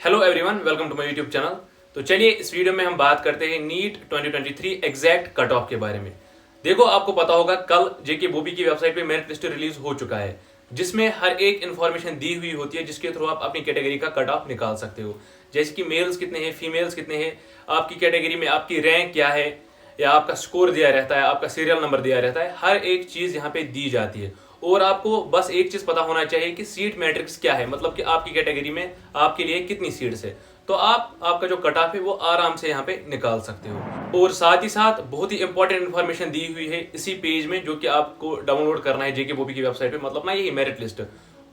Hello everyone, welcome to my YouTube channel. तो चलिए इस वीडियो में हम बात करते हैं नीट 2023 एग्जैक्ट कट ऑफ के बारे में। देखो, आपको पता होगा कल जेके बोबी की वेबसाइट पे मेरिट लिस्ट रिलीज हो चुका है, जिसमें हर एक इन्फॉर्मेशन दी हुई होती है जिसके थ्रू आप अपनी कैटेगरी का कट ऑफ निकाल सकते हो। जैसे कि मेल्स कितने हैं, फीमेल्स कितने हैं, आपकी कैटेगरी में आपकी रैंक क्या है, या आपका स्कोर दिया रहता है, आपका सीरियल नंबर दिया रहता है। हर एक चीज यहाँ पे दी जाती है। और आपको बस एक चीज पता होना चाहिए कि सीट मैट्रिक्स क्या है, मतलब कि आपकी कैटेगरी में आपके लिए कितनी सीट्स है। तो आपका जो कट ऑफ है वो आराम से यहाँ पे निकाल सकते हो। और साथ ही साथ बहुत ही इंपॉर्टेंट इन्फॉर्मेशन दी हुई है इसी पेज में, जो कि आपको डाउनलोड करना है जेके बोबी की वेबसाइट पे, मतलब ना यही मेरिट लिस्ट।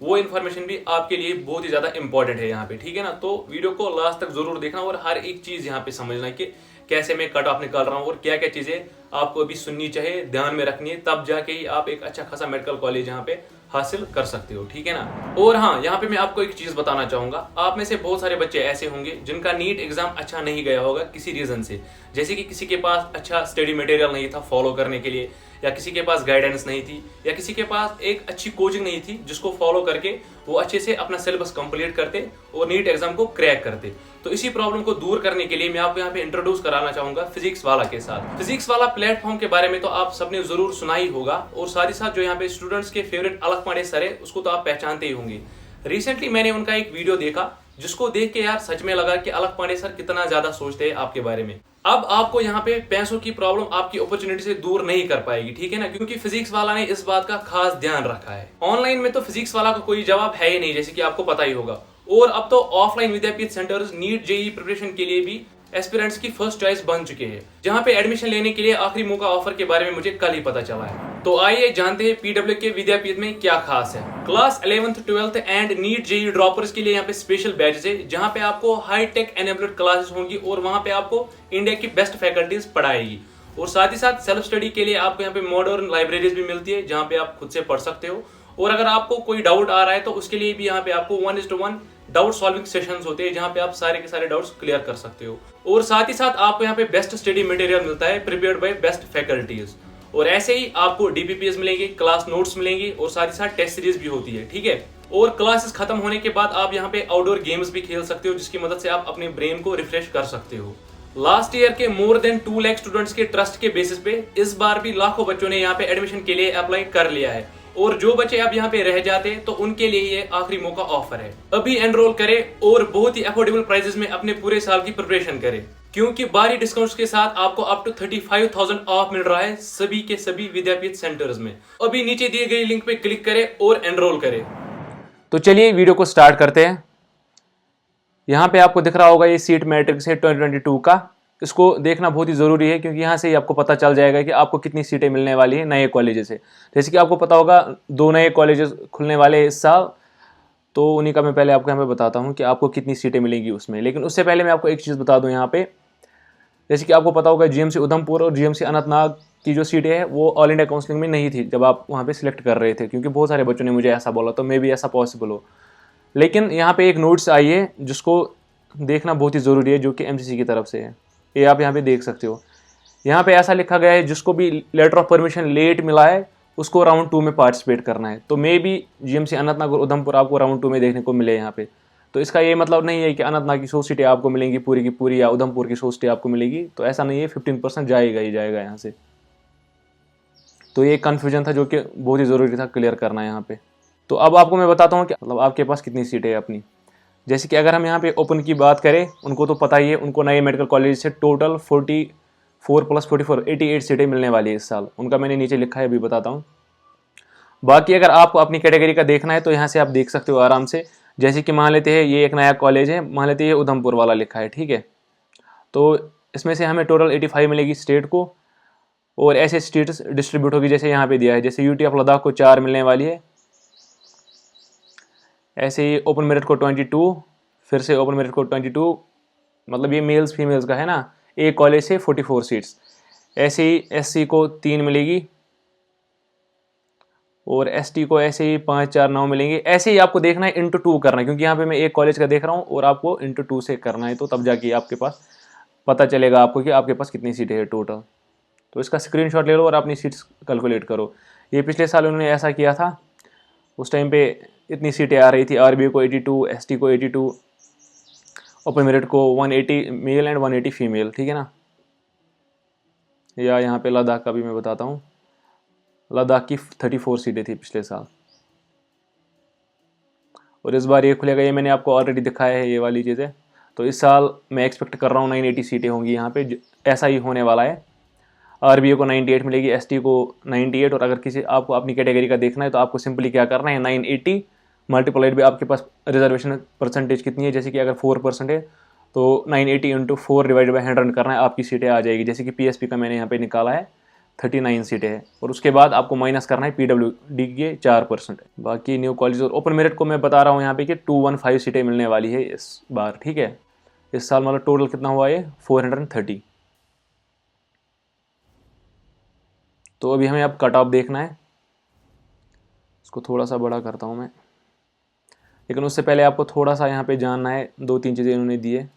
वो इन्फॉर्मेशन भी आपके लिए बहुत ही ज्यादा इंपॉर्टेंट है यहाँ पे, ठीक है ना। तो वीडियो को लास्ट तक जरूर देखना और हर एक चीज यहाँ पे समझना कि कैसे मैं कट ऑफ निकाल रहा हूँ और क्या क्या चीजें आपको अभी सुननी चाहिए, ध्यान में रखनी है, तब जाके ही आप एक अच्छा खासा मेडिकल कॉलेज यहाँ पे हासिल कर सकते हो, ठीक है ना। और हाँ, यहाँ पे मैं आपको एक चीज बताना चाहूंगा। आप में से बहुत सारे बच्चे ऐसे होंगे जिनका नीट एग्जाम अच्छा नहीं गया होगा किसी रीजन से, जैसे कि किसी के पास अच्छा स्टडी मटेरियल नहीं था फॉलो करने के लिए, या किसी के पास गाइडेंस नहीं थी, या किसी के पास एक अच्छी कोचिंग नहीं थी जिसको फॉलो करके वो अच्छे से अपना सिलेबस कंप्लीट करते और नीट एग्जाम को क्रैक करते। तो इसी प्रॉब्लम को दूर करने के लिए मैं आपको यहाँ पे इंट्रोड्यूस कराना चाहूंगा फिजिक्स वाला के साथ। फिजिक्स वाला प्लेटफॉर्म के बारे में तो आप सबने जरूर सुना ही होगा, और साथ ही साथ जो यहाँ पे स्टूडेंट्स के फेवरेट अलख पांडे सर है, उसको तो आप पहचानते ही होंगे। रिसेंटली मैंने उनका एक वीडियो देखा जिसको देख के यार सच में लगा कि अलख पांडे सर कितना ज्यादा सोचते हैं आपके बारे में। अब आपको यहाँ पे पैसों की प्रॉब्लम आपकी अपॉर्चुनिटी से दूर नहीं कर पाएगी, ठीक है ना, क्योंकि फिजिक्स वाला ने इस बात का खास ध्यान रखा है। ऑनलाइन में तो फिजिक्स वाला का कोई जवाब है ही नहीं, जैसे कि आपको पता ही होगा। और अब तो ऑफलाइन विद्यापीठ सेंटर्स नीट जेईई प्रिपरेशन के लिए भी एस्पिरेंट्स की फर्स्ट चॉइस बन चुके हैं, जहां पे एडमिशन लेने के लिए आखिरी मौका ऑफर के बारे में मुझे कल ही पता चला है। तो आइए जानते हैं पीडब्ल्यू के विद्यापीठ में क्या खास है। Class 11th 12th and NEET JEE droppers के लिए यहाँ पे स्पेशल बैचेस है, जहां पे आपको हाई टेक एनेबल्ड क्लासेस होंगी और वहां पे आपको इंडिया की बेस्ट फैकल्टीज पढ़ाएगी। और साथ ही साथ सेल्फ स्टडी के लिए आपको यहाँ पे मॉडर्न लाइब्रेरीज भी मिलती है, जहां पे आप खुद से पढ़ सकते हो। और अगर आपको कोई डाउट आ रहा है तो उसके लिए भी यहाँ पे आपको 1:1 डाउट सॉल्विंग सेशंस होते हैं, जहां पे आप सारे के सारे डाउट्स क्लियर कर सकते हो। और साथ ही साथ आपको यहाँ पे बेस्ट स्टडी मटेरियल मिलता है प्रिपेयर्ड बाय बेस्ट फैकल्टीज। और ऐसे ही आपको डीपीपीएस मिलेंगे, क्लास नोट्स मिलेंगे, और साथ ही साथ टेस्ट सीरीज भी होती है, ठीक है। और क्लासेस खत्म होने के बाद आप यहाँ पे आउटडोर गेम्स भी खेल सकते हो, जिसकी मदद से आप अपने ब्रेन को रिफ्रेश कर सकते हो। लास्ट ईयर के मोर देन 2 लाख स्टूडेंट्स के ट्रस्ट के बेसिस पे इस बार भी लाखों बच्चों ने यहाँ पे एडमिशन के लिए अप्लाई कर लिया है। और जो बच्चे अब यहाँ पे रह जाते हैं तो उनके लिए ये आखिरी मौका ऑफर है। अभी एनरोल करें और बहुत ही अफोर्डेबल प्राइसेस में अपने पूरे साल की प्रिपरेशन करें, क्योंकि भारी डिस्काउंट्स के साथ आपको अप टू 35,000 ऑफ मिल रहा है सभी के सभी विद्यापीठ सेंटर्स में। अभी नीचे दिए गए लिंक पे क्लिक करें और एनरोल करें। तो चलिए वीडियो को स्टार्ट करते हैं। यहाँ पे आपको दिख रहा होगा ये सीट मैट्रिक्स है 2022 का। इसको देखना बहुत ही ज़रूरी है, क्योंकि यहाँ से ही आपको पता चल जाएगा कि आपको कितनी सीटें मिलने वाली हैं नए कॉलेजेस से। जैसे कि आपको पता होगा 2 नए कॉलेजेस खुलने वाले हैं इस साल, तो उन्हीं का मैं पहले आपको यहाँ पे बताता हूँ कि आपको कितनी सीटें मिलेंगी उसमें। लेकिन उससे पहले मैं आपको एक चीज़ बता दूँ यहाँ पे, जैसे कि आपको पता होगा जीएमसी उधमपुर और जीएमसी अनंतनाग की जो सीटें हैं वो ऑल इंडिया काउंसलिंग में नहीं थी जब आप वहाँ पे सिलेक्ट कर रहे थे, क्योंकि बहुत सारे बच्चों ने मुझे ऐसा बोला, तो मे भी ऐसा पॉसिबल हो। लेकिन यहाँ पे एक नोट्स आई है जिसको देखना बहुत ही ज़रूरी है, जो कि एमसीसी की तरफ से है। ये आप यहाँ पे देख सकते हो। यहाँ पे ऐसा लिखा गया है जिसको भी लेटर ऑफ परमिशन लेट मिला है उसको राउंड 2 में पार्टिसिपेट करना है। तो मे भी जीएमसी अनंतनाग और उधमपुर आपको राउंड 2 में देखने को मिले यहाँ पे। तो इसका ये मतलब नहीं है कि अनंतनाग की 100 सीटें आपको मिलेंगी पूरी की पूरी, या उधमपुर की 100 सीटें आपको मिलेगी, तो ऐसा नहीं है। 15% जाएगा ही जाएगा यहाँ से। तो ये कन्फ्यूजन था जो कि बहुत ही ज़रूरी था क्लियर करना यहाँ पे। तो अब आपको मैं बताता हूँ कि मतलब आपके पास कितनी सीटें है अपनी। जैसे कि अगर हम यहाँ पे ओपन की बात करें, उनको तो पता ही है, उनको नए मेडिकल कॉलेज से टोटल 44 + 44 88 सीटें मिलने वाली है इस साल। उनका मैंने नीचे लिखा है, अभी बताता हूँ। बाकी अगर आपको अपनी कैटेगरी का देखना है तो यहाँ से आप देख सकते हो आराम से। जैसे कि मान लेते हैं ये एक नया कॉलेज है, मान लेते हैं ये उधमपुर वाला लिखा है, ठीक है। तो इसमें से हमें टोटल 85 मिलेगी स्टेट को, और ऐसे स्टेट्स डिस्ट्रीब्यूट होगी जैसे यहाँ पे दिया है। जैसे यूटी ऑफ लद्दाख को 4 मिलने वाली है, ऐसे ही ओपन मेरिट को 22, फिर से ओपन मेरिट को 22, मतलब ये मेल्स फीमेल्स का है ना। एक कॉलेज से 44 सीट्स। ऐसे ही एससी को 3 मिलेगी, और एसटी को ऐसे ही 5 4 9 मिलेंगे। ऐसे ही आपको देखना है, इंटू 2 करना है, क्योंकि यहाँ पे मैं एक कॉलेज का देख रहा हूँ और आपको इंटू 2 से करना है, तो तब जाके आपके पास पता चलेगा आपको कि आपके पास कितनी सीटें हैं टोटल। तो इसका स्क्रीनशॉट ले लो और अपनी सीट्स कैलकुलेट करो। ये पिछले साल उन्होंने ऐसा किया था, उस टाइम पे इतनी सीटें आ रही थी। आरबीआई को 82, एसटी को 82, ओपन मेरिट को 180 मेल एंड 180 फीमेल, ठीक है ना। या यहाँ पे लद्दाख का भी मैं बताता हूँ, लद्दाख की 34 सीटें थी पिछले साल, और इस बार ये खुलेगा, ये मैंने आपको ऑलरेडी दिखाया है ये वाली चीज़ें। तो इस साल मैं एक्सपेक्ट कर रहा हूँ 980 सीटें होंगी यहाँ पे, ऐसा ही होने वाला है। आरबीए को 98 मिलेगी, एसटी को 98, और अगर किसी आपको अपनी कैटेगरी का देखना है तो आपको सिंपली क्या करना है, 980 मल्टीप्लाइड भी आपके पास रिजर्वेशन परसेंटेज कितनी है, जैसे कि अगर 4% है तो 980 इंटू 4 डिवाइड बाई 100 करना है, आपकी सीटें आ जाएगी। जैसे कि पीएसपी का मैंने यहाँ पे निकाला है 39 सीटें हैं, और उसके बाद आपको माइनस करना है पीडब्ल्यूडी के 4%। बाकी न्यू कॉलेज और ओपन मेरिट को मैं बता रहा हूँ यहाँ पे कि 215 सीटें मिलने वाली है इस बार, ठीक है। इस साल मतलब टोटल कितना हुआ है 430। तो अभी हमें अब कट ऑफ देखना है, इसको थोड़ा सा बड़ा करता हूँ मैं, लेकिन उससे पहले आपको थोड़ा सा यहाँ पे जानना है, 2-3 चीज़ें इन्होंने दी है।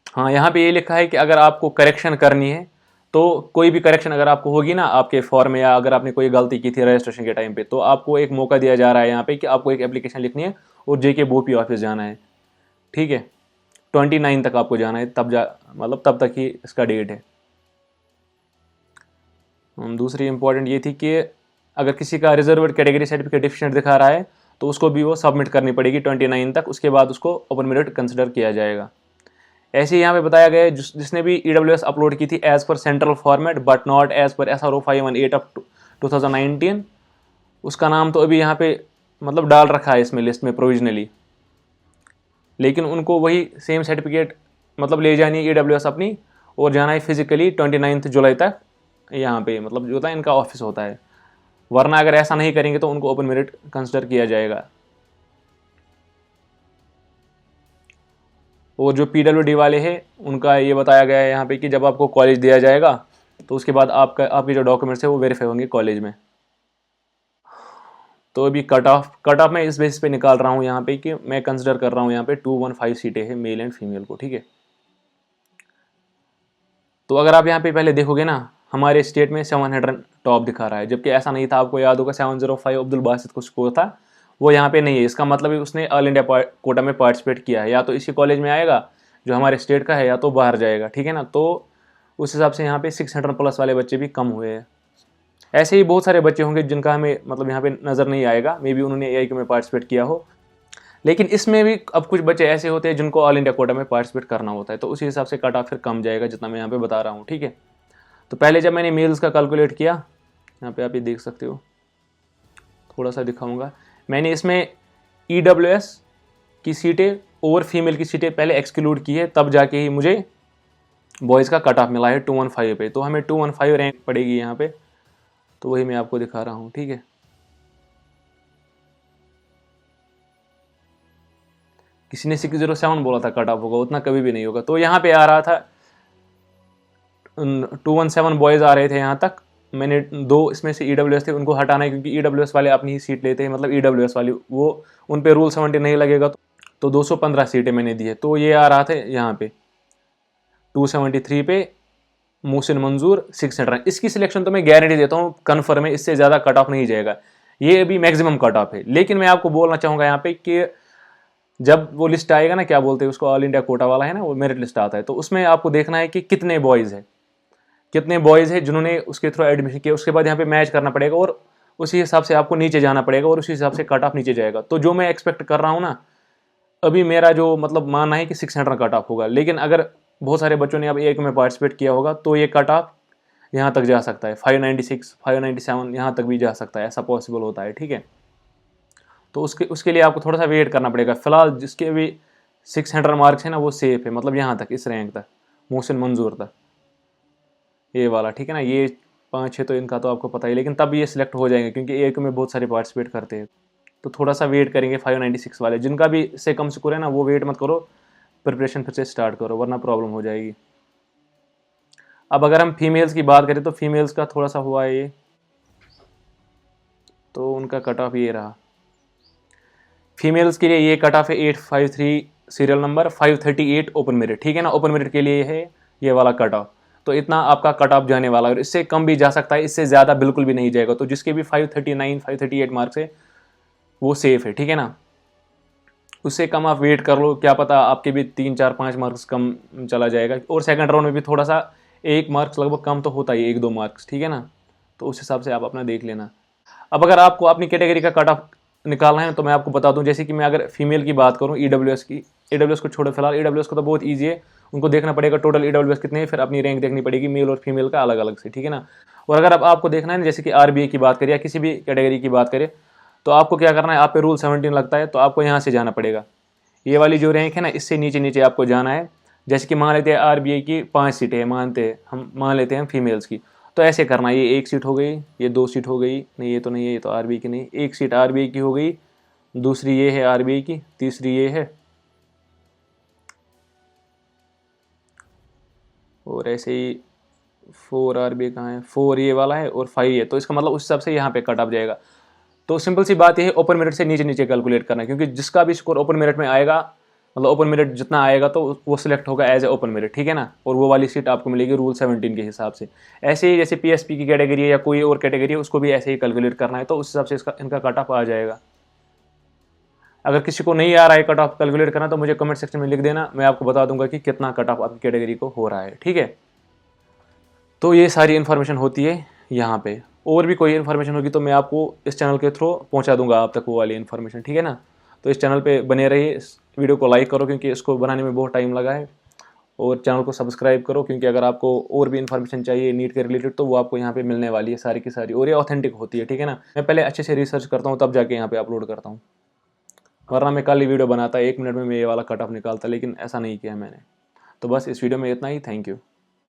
हाँ, यहाँ पे ये लिखा है कि अगर आपको करेक्शन करनी है तो कोई भी करेक्शन अगर आपको होगी ना आपके फॉर्म में, या अगर आपने कोई गलती की थी रजिस्ट्रेशन के टाइम पे, तो आपको एक मौका दिया जा रहा है यहाँ पे कि आपको एक एप्लीकेशन लिखनी है और जेके बोपी ऑफिस जाना है, ठीक है। 29 तक आपको जाना है, मतलब तब तक ही इसका डेट है। दूसरी इंपॉर्टेंट ये थी कि अगर किसी का रिजर्व्ड कैटेगरी सर्टिफिकेट डिफिशिएंट दिखा रहा है तो उसको भी वो सबमिट करनी पड़ेगी 29 तक, उसके बाद उसको ओपन मेरिट कंसिडर किया जाएगा। ऐसे ही यहाँ पे बताया गया है जिसने भी ईडब्ल्यूएस अपलोड की थी as per central format but not as per SRO 518 of 2019, उसका नाम तो अभी यहाँ पे मतलब डाल रखा है इसमें लिस्ट में प्रोविजनली, लेकिन उनको वही सेम सर्टिफिकेट मतलब ले जानी है ईडब्ल्यूएस अपनी, और जाना है फिजिकली 29 जुलाई तक यहाँ पे, मतलब जो होता है इनका ऑफिस होता है। वरना अगर ऐसा नहीं करेंगे तो उनको ओपन मेरिट कंसिडर किया जाएगा। और जो पीडब्ल्यूडी वाले हैं उनका ये बताया गया है यहाँ पे कि जब आपको कॉलेज दिया जाएगा तो उसके बाद आपके जो डॉक्यूमेंट्स है वो वेरीफाई होंगे कॉलेज में। तो अभी कट ऑफ मैं इस बेसिस पे निकाल रहा हूँ यहाँ पे कि मैं कंसिडर कर रहा हूँ यहाँ पे 215 सीटें हैं मेल एंड फीमेल को, ठीक है। तो अगर आप यहाँ पे पहले देखोगे ना, हमारे स्टेट में 700 टॉप दिखा रहा है, जबकि ऐसा नहीं था। आपको याद होगा 705 अब्दुल बासित को स्कोर था, वो यहाँ पे नहीं है। इसका मतलब है उसने ऑल इंडिया कोटा में पार्टिसिपेट किया है, या तो इसी कॉलेज में आएगा जो हमारे स्टेट का है, या तो बाहर जाएगा, ठीक है ना। तो उस हिसाब से यहाँ पे 600 प्लस वाले बच्चे भी कम हुए हैं। ऐसे ही बहुत सारे बच्चे होंगे जिनका हमें मतलब यहाँ पे नज़र नहीं आएगा, मे बी उन्होंने AIQ में पार्टिसिपेट किया हो, लेकिन इसमें भी अब कुछ बच्चे ऐसे होते हैं जिनको ऑल इंडिया कोटा में पार्टिसिपेट करना होता है, तो उसी हिसाब से कट ऑफ फिर कम जाएगा जितना मैं यहाँ पे बता रहा हूँ, ठीक है। तो पहले जब मैंने मेल्स का कैलकुलेट किया, यहाँ पे आप ये देख सकते हो, थोड़ा सा दिखाऊंगा, मैंने इसमें EWS की सीटें और फीमेल की सीटें पहले एक्सक्लूड की है, तब जाके ही मुझे बॉयज़ का कट ऑफ मिला है 215 पे। तो हमें 215 रैंक पड़ेगी यहाँ पे, तो वही मैं आपको दिखा रहा हूँ, ठीक है। किसी ने 607 बोला था कट ऑफ होगा, उतना कभी भी नहीं होगा। तो यहाँ पे आ रहा था 217 बॉयज़ आ रहे थे यहाँ तक। मैंने 2 इसमें से EWS थे, उनको हटाना है क्योंकि EWS वाले अपनी ही सीट लेते हैं, मतलब EWS वाली वो उन पे रूल 70 नहीं लगेगा, तो 215 सीटें मैंने दी है। तो ये आ रहा था यहाँ पे 273 पे मोहसिन मंजूर 600। इसकी सिलेक्शन तो मैं गारंटी देता हूँ कन्फर्म है, इससे ज़्यादा कट ऑफ नहीं जाएगा, ये अभी मैक्सिमम कट ऑफ है। लेकिन मैं आपको बोलना चाहूँगा यहाँ पे कि जब वो लिस्ट आएगा ना, क्या बोलते हैं उसको, ऑल इंडिया कोटा वाला है ना, वो मेरिट लिस्ट आता है, तो उसमें आपको देखना है कि कितने बॉयज़ हैं जिन्होंने उसके थ्रू एडमिशन किया। उसके बाद यहाँ पे मैच करना पड़ेगा और उसी हिसाब से आपको नीचे जाना पड़ेगा और उसी हिसाब से कट ऑफ नीचे जाएगा। तो जो मैं एक्सपेक्ट कर रहा हूँ ना, अभी मेरा जो मतलब मानना है कि 600 कट ऑफ होगा, लेकिन अगर बहुत सारे बच्चों ने अब एक में पार्टिसिपेट किया होगा तो ये कट ऑफ यहाँ तक जा सकता है, 596 597 यहाँ तक भी जा सकता है, ऐसा पॉसिबल होता है, ठीक है। तो उसके लिए आपको थोड़ा सा वेट करना पड़ेगा। फिलहाल जिसके भी 600 मार्क्स है ना वो सेफ है, मतलब यहाँ तक, इस रैंक तक, मोहसिन मंजूर तक, ये वाला, ठीक है ना। ये 5-6 तो इनका तो आपको पता ही, लेकिन तब ये सिलेक्ट हो जाएंगे क्योंकि AIQ में बहुत सारे पार्टिसिपेट करते हैं। तो थोड़ा सा वेट करेंगे 596 वाले, जिनका भी से कम स्कोर है ना वो वेट मत करो, प्रिपरेशन फिर से स्टार्ट करो, वरना प्रॉब्लम हो जाएगी। अब अगर हम फीमेल्स की बात करें तो फीमेल्स का थोड़ा सा हुआ है ये, तो उनका कट ऑफ ये रहा। फीमेल्स के लिए ये कट ऑफ है 853 सीरियल नंबर, 538 ओपन मेरिट, ठीक है ना। ओपन मेरिट के लिए है ये वाला कट ऑफ, तो इतना आपका कट ऑफ जाने वाला है, और इससे कम भी जा सकता है, इससे ज़्यादा बिल्कुल भी नहीं जाएगा। तो जिसके भी 539 538 मार्क्स है वो सेफ़ है, ठीक है ना। उससे कम आप वेट कर लो, क्या पता आपके भी 3 4 5 मार्क्स कम चला जाएगा। और सेकंड राउंड में भी थोड़ा सा 1 मार्क्स लगभग कम तो होता ही है, 1-2 मार्क्स, ठीक है ना। तो उस हिसाब से आप अपना देख लेना। अब अगर आपको अपनी कैटेगरी का कट ऑफ निकालना है तो मैं आपको बता दूं, जैसे कि मैं अगर फीमेल की बात करूं ईडब्ल्यूएस की, ईडब्ल्यूएस को छोड़ो फिलहाल, ईडब्ल्यूएस को तो बहुत ईजी है, उनको देखना पड़ेगा टोटल ईडब्ल्यूएस कितने हैं, फिर अपनी रैंक देखनी पड़ेगी मेल और फीमेल का अलग अलग से, ठीक है ना। और अगर अब आपको देखना है ना, जैसे कि आरबीए की बात करें या किसी भी कैटेगरी की बात करें, तो आपको क्या करना है, आप पे रूल 17 लगता है, तो आपको यहाँ से जाना पड़ेगा। ये वाली जो रैंक है ना, इससे नीचे नीचे आपको जाना है। जैसे कि मान लेते हैं आरबीआई की 5 सीटें हैं, मान लेते हैं फीमेल्स की, तो ऐसे करना, ये 1 सीट हो गई, ये 2 सीट हो गई, नहीं ये तो नहीं है, ये तो आरबीआई की नहीं, 1 सीट आरबीआई की हो गई, दूसरी ये है आरबीआई की, तीसरी ये है, और ऐसे ही 4 आरबीआई कहाँ है, 4 ये वाला है और 5 ये, तो इसका मतलब उस हिसाब से यहाँ पे कट ऑफ जाएगा। तो सिंपल सी बात ये है, ओपन मेरिट से नीचे नीचे कैलकुलेट करना है, क्योंकि जिसका भी स्कोर ओपन मेरिट में आएगा, मतलब ओपन मेरिट जितना आएगा तो वो सिलेक्ट होगा एज ए ओपन मेरिट, ठीक है ना। और वो वाली सीट आपको मिलेगी रूल 17 के हिसाब से। ऐसे ही जैसे पीएसपी की कैटेगरी है या कोई और कैटेगरी है, उसको भी ऐसे ही कैलकुलेट करना है, तो उस हिसाब से इनका कट ऑफ आ जाएगा। अगर किसी को नहीं आ रहा है कट ऑफ कैलकुलेट करना, तो मुझे कमेंट सेक्शन में लिख देना, मैं आपको बता दूंगा कि कितना कट ऑफ आपकी कैटेगरी को हो रहा है, ठीक है। तो ये सारी इन्फॉर्मेशन होती है यहाँ पे। और भी कोई इन्फॉर्मेशन होगी तो मैं आपको इस चैनल के थ्रू पहुँचा दूंगा आप तक वो वाली इन्फॉर्मेशन, ठीक है ना। तो इस चैनल पे बने रहिए, इस वीडियो को लाइक करो क्योंकि इसको बनाने में बहुत टाइम लगा है, और चैनल को सब्सक्राइब करो क्योंकि अगर आपको और भी इन्फॉर्मेशन चाहिए नीट के रिलेटेड तो वो आपको यहाँ पे मिलने वाली है सारी की सारी, और ये ऑथेंटिक होती है, ठीक है ना। मैं पहले अच्छे से रिसर्च करता हूँ तब जाके यहाँ पे अपलोड करता हूँ, वरना मैं कल ही वीडियो बनाता 1 मिनट में मैं ये वाला कट ऑफ निकालता, लेकिन ऐसा नहीं किया मैंने। तो बस इस वीडियो में इतना ही, थैंक यू।